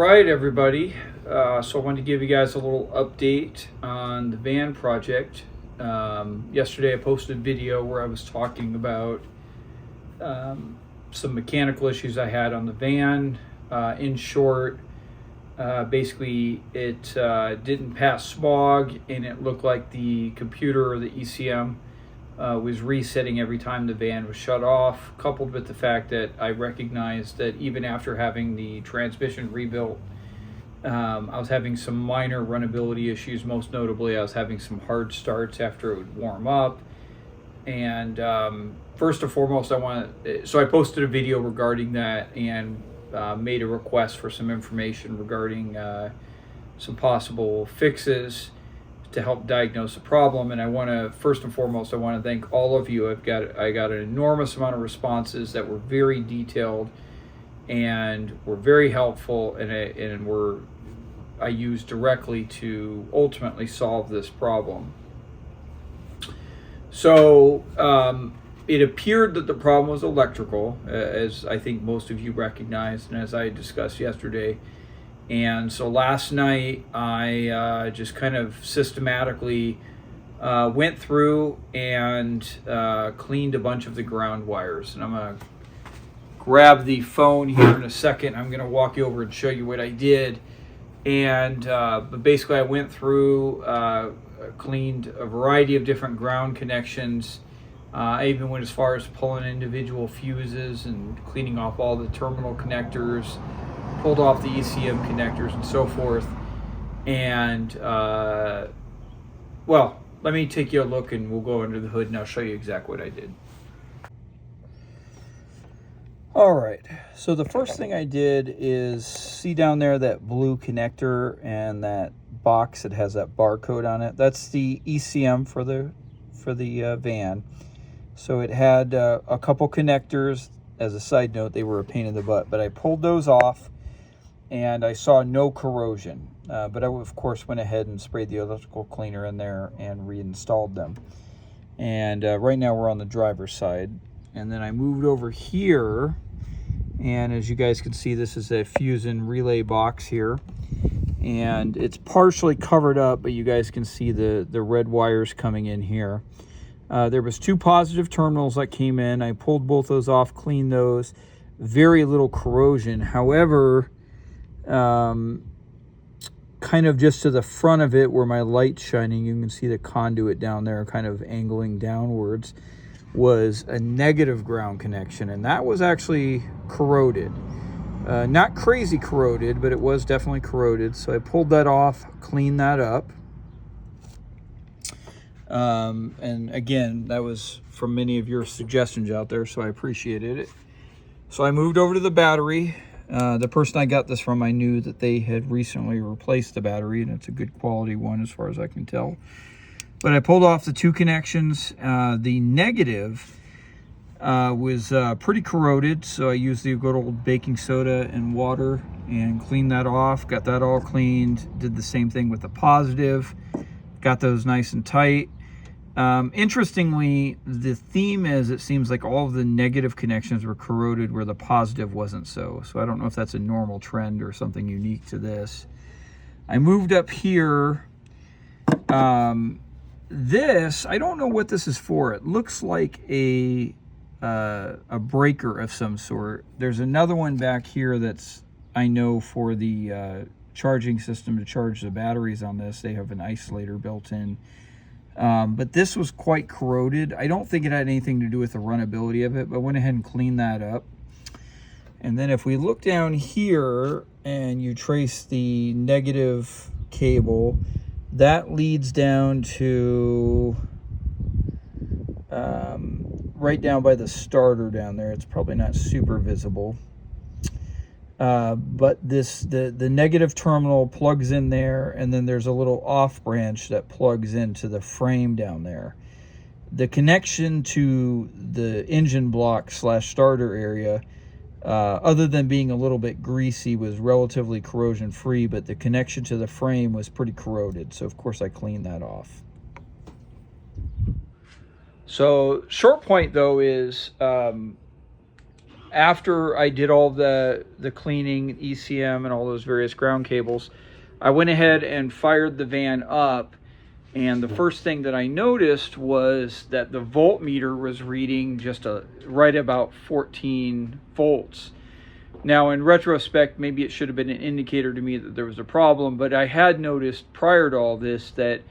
right, everybody. So I wanted to give you guys a little update on the van project. Yesterday I posted a video where I was talking about some mechanical issues I had on the van. In short, basically it didn't pass smog, and it looked like the computer or the ECM was resetting every time the van was shut off, coupled with the fact that I recognized that even after having the transmission rebuilt, I was having some minor runnability issues. Most notably, I was having some hard starts after it would warm up. And first and foremost, so I posted a video regarding that and made a request for some information regarding some possible fixes to help diagnose the problem. And I want to first and foremost, I want to thank all of you. I got an enormous amount of responses that were very detailed and were very helpful, and I used directly to ultimately solve this problem. So it appeared that the problem was electrical, as I think most of you recognized and as I discussed yesterday. And so last night I just kind of systematically went through and cleaned a bunch of the ground wires. And I'm going to grab the phone here in a second. I'm going to walk you over and show you what I did. And but basically I went through, cleaned a variety of different ground connections. I even went as far as pulling individual fuses and cleaning off all the terminal connectors, pulled off the ECM connectors and so forth. And well, let me take you a look and we'll go under the hood and I'll show you exactly what I did. All right, so the first thing I did is see down there that blue connector and that box that has that barcode on it. That's the ECM for the van. So it had a couple connectors. As a side note, they were a pain in the butt, but I pulled those off and I saw no corrosion. But I, of course, went ahead and sprayed the electrical cleaner in there and reinstalled them. And right now we're on the driver's side. And then I moved over here, and as you guys can see, this is a Fusion relay box here. And it's partially covered up, but you guys can see the red wires coming in here. There was two positive terminals that came in. I pulled both those off, cleaned those. Very little corrosion. However, kind of just to the front of it where my light's shining, you can see the conduit down there kind of angling downwards, was a negative ground connection, and that was actually corroded. Not crazy corroded, but it was definitely corroded. So I pulled that off, cleaned that up. And again, that was from many of your suggestions out there, so I appreciated it. So I moved over to the battery. The person I got this from, I knew that they had recently replaced the battery, and it's a good quality one as far as I can tell. But I pulled off the two connections. The negative was pretty corroded, so I used the good old baking soda and water and cleaned that off, got that all cleaned. Did the same thing with the positive, got those nice and tight. Interestingly, the theme is it seems like all of the negative connections were corroded where the positive wasn't so. So I don't know if that's a normal trend or something unique to this. I moved up here. This, I don't know what this is for. It looks like a breaker of some sort. There's another one back here that's, I know, for the charging system to charge the batteries on this. They have an isolator built in. But this was quite corroded. I don't think it had anything to do with the runnability of it, but I went ahead and cleaned that up. And then if we look down here and you trace the negative cable, that leads down to right down by the starter down there. It's probably not super visible. But the negative terminal plugs in there, and then there's a little off branch that plugs into the frame down there. The connection to the engine block / starter area, other than being a little bit greasy, was relatively corrosion free, but the connection to the frame was pretty corroded. So of course I cleaned that off. So short point though is, after I did all the cleaning, ECM, and all those various ground cables, I went ahead and fired the van up. And the first thing that I noticed was that the voltmeter was reading just right about 14 volts. Now, in retrospect, maybe it should have been an indicator to me that there was a problem, but I had noticed prior to all this that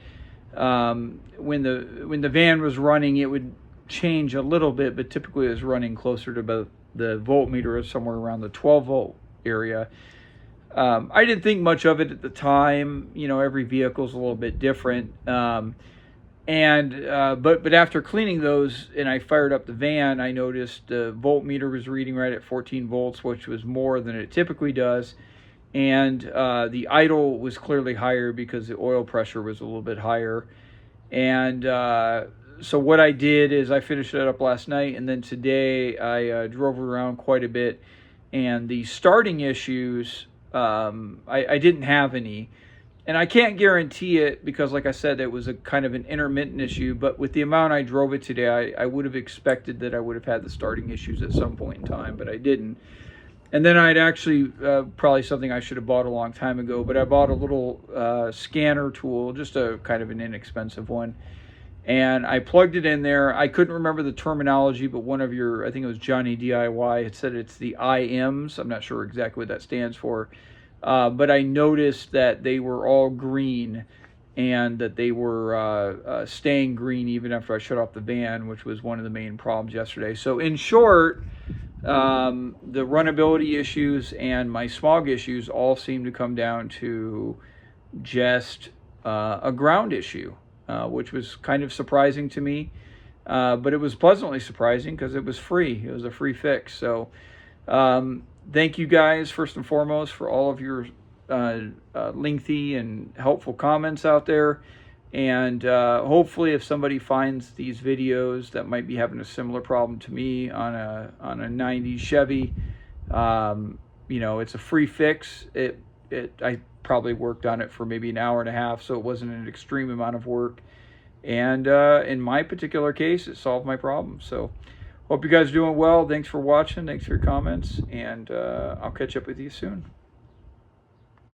when the van was running, it would change a little bit, but typically it was running closer to about the voltmeter is somewhere around the 12 volt area. I didn't think much of it at the time. You know, every vehicle's a little bit different. But after cleaning those and I fired up the van, I noticed the voltmeter was reading right at 14 volts, which was more than it typically does. And the idle was clearly higher because the oil pressure was a little bit higher. And so what I did is I finished it up last night, and then today I drove around quite a bit. And the starting issues, I didn't have any. And I can't guarantee it because, like I said, it was a kind of an intermittent issue. But with the amount I drove it today, I would have expected that I would have had the starting issues at some point in time, but I didn't. And then I'd actually, probably something I should have bought a long time ago, but I bought a little scanner tool, just a kind of an inexpensive one. And I plugged it in there. I couldn't remember the terminology, but one of your, I think it was Johnny DIY, it said it's the IMs. I'm not sure exactly what that stands for. But I noticed that they were all green and that they were staying green even after I shut off the van, which was one of the main problems yesterday. So in short, the runnability issues and my smog issues all seem to come down to just a ground issue, which was kind of surprising to me. But it was pleasantly surprising because it was free. It was a free fix. So thank you guys, first and foremost, for all of your lengthy and helpful comments out there. And hopefully if somebody finds these videos that might be having a similar problem to me on a 90's Chevy, you know, it's a free fix. I probably worked on it for maybe an hour and a half, so it wasn't an extreme amount of work. And in my particular case, it solved my problem. So hope you guys are doing well. Thanks for watching. Thanks for your comments. And I'll catch up with you soon.